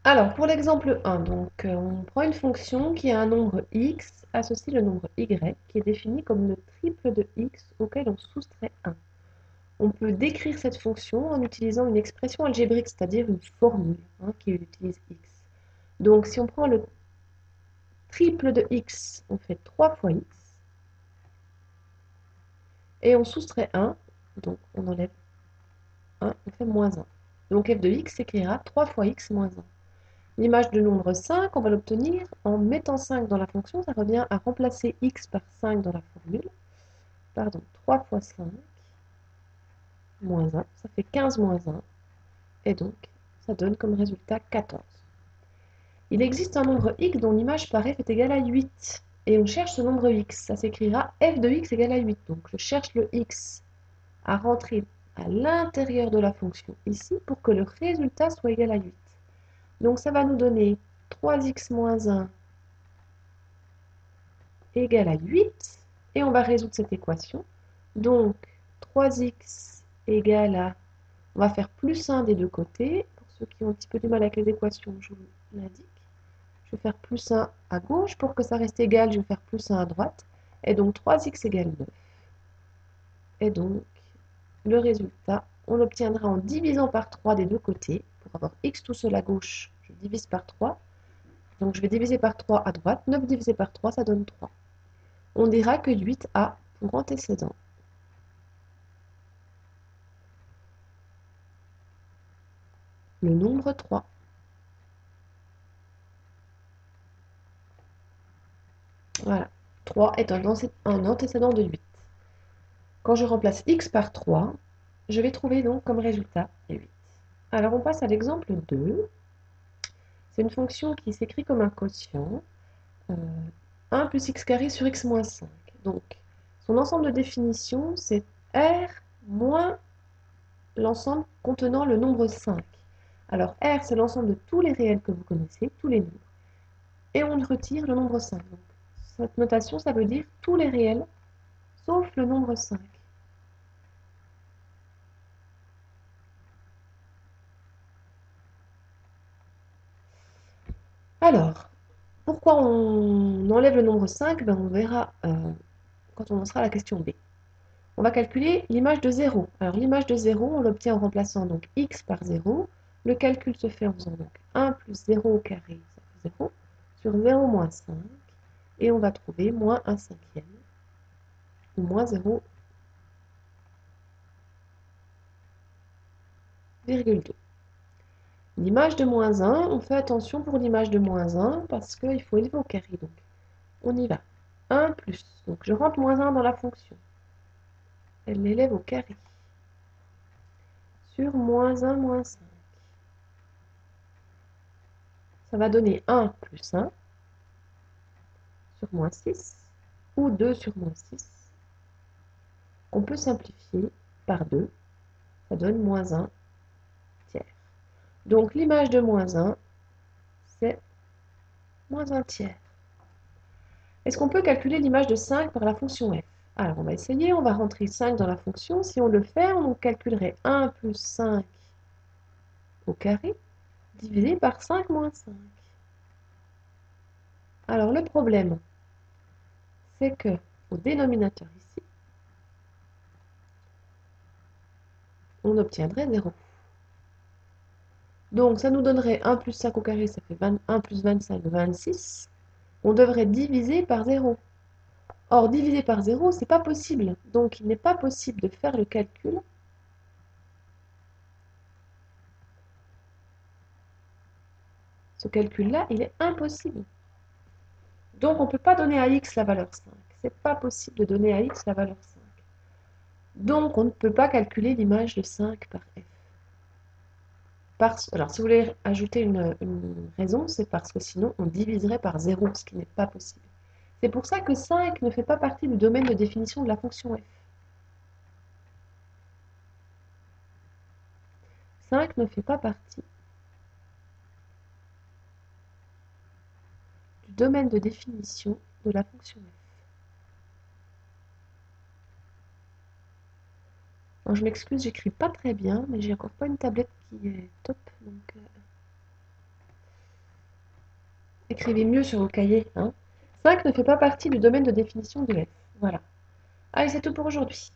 Alors, pour l'exemple 1, donc, on prend une fonction qui a un nombre x associe le nombre y, qui est défini comme le triple de x auquel on soustrait 1. On peut décrire cette fonction en utilisant une expression algébrique, c'est-à-dire une formule qui utilise x. Donc, si on prend le triple de x, on fait 3 fois x, et on soustrait 1, donc on enlève 1, on fait moins 1. Donc f de x s'écrira 3 fois x moins 1. L'image de nombre 5, on va l'obtenir en mettant 5 dans la fonction, ça revient à remplacer x par 5 dans la formule. Pardon, 3 fois 5, moins 1, ça fait 15 moins 1, et donc ça donne comme résultat 14. Il existe un nombre x dont l'image par f est égale à 8, et on cherche ce nombre x, ça s'écrira f de x égale à 8. Donc je cherche le x à rentrer à l'intérieur de la fonction ici pour que le résultat soit égal à 8. Donc ça va nous donner 3x moins 1 égale à 8, et on va résoudre cette équation. Donc 3x égale à, on va faire plus 1 des deux côtés. Pour ceux qui ont un petit peu du mal avec les équations, je vous l'indique. Je vais faire plus 1 à gauche. Pour que ça reste égal, je vais faire plus 1 à droite. Et donc 3x égale 9. Et donc, le résultat, on l'obtiendra en divisant par 3 des deux côtés. Pour avoir x tout seul à gauche, je divise par 3. Donc je vais diviser par 3 à droite. 9 divisé par 3, ça donne 3. On dira que 8 a pour antécédent le nombre 3. Voilà. 3 est un antécédent de 8. Quand je remplace x par 3, je vais trouver donc comme résultat 8. Alors on passe à l'exemple 2. C'est une fonction qui s'écrit comme un quotient. 1 plus x carré sur x moins 5. Donc, son ensemble de définition, c'est R moins l'ensemble contenant le nombre 5. Alors, R, c'est l'ensemble de tous les réels que vous connaissez, tous les nombres. Et on retire le nombre 5. Donc, cette notation, ça veut dire tous les réels, sauf le nombre 5. Alors, pourquoi on enlève le nombre 5? On verra quand on en sera à la question B. On va calculer l'image de 0. Alors l'image de 0, on l'obtient en remplaçant donc x par 0. Le calcul se fait en faisant donc 1 plus 0 au carré, ça fait 0, sur 0 moins 5. Et on va trouver moins 1 cinquième, ou moins 0,2. L'image de moins 1, on fait attention pour l'image de moins 1, parce qu'il faut élever au carré. Donc on y va. 1 plus, donc je rentre moins 1 dans la fonction. Elle l'élève au carré. Sur moins 1 moins 5. Ça va donner 1 plus 1 sur moins 6, ou 2 sur moins 6. On peut simplifier par 2, ça donne moins 1 tiers. Donc l'image de moins 1, c'est moins 1 tiers. Est-ce qu'on peut calculer l'image de 5 par la fonction f? Alors on va essayer, on va rentrer 5 dans la fonction. Si on le fait, on calculerait 1 plus 5 au carré, divisé par 5 moins 5. Alors le problème, c'est que au dénominateur ici, on obtiendrait 0. Donc ça nous donnerait 1 plus 5 au carré, ça fait 1 plus 25, 26. On devrait diviser par 0. Or, diviser par 0, c'est pas possible. Donc, il n'est pas possible de faire le calcul ce calcul-là, il est impossible. Donc, on ne peut pas donner à x la valeur 5. C'est pas possible de donner à x la valeur 5. Donc, on ne peut pas calculer l'image de 5 par f. Alors, si vous voulez ajouter une raison, c'est parce que sinon, on diviserait par 0, ce qui n'est pas possible. C'est pour ça que 5 ne fait pas partie du domaine de définition de la fonction f. 5 ne fait pas partie du domaine de définition de la fonction f. Alors, je m'excuse, j'écris pas très bien, mais j'ai encore pas une tablette qui est top. Donc, Écrivez mieux sur vos cahiers, hein. 5 ne fait pas partie du domaine de définition de f. Voilà. Allez, c'est tout pour aujourd'hui.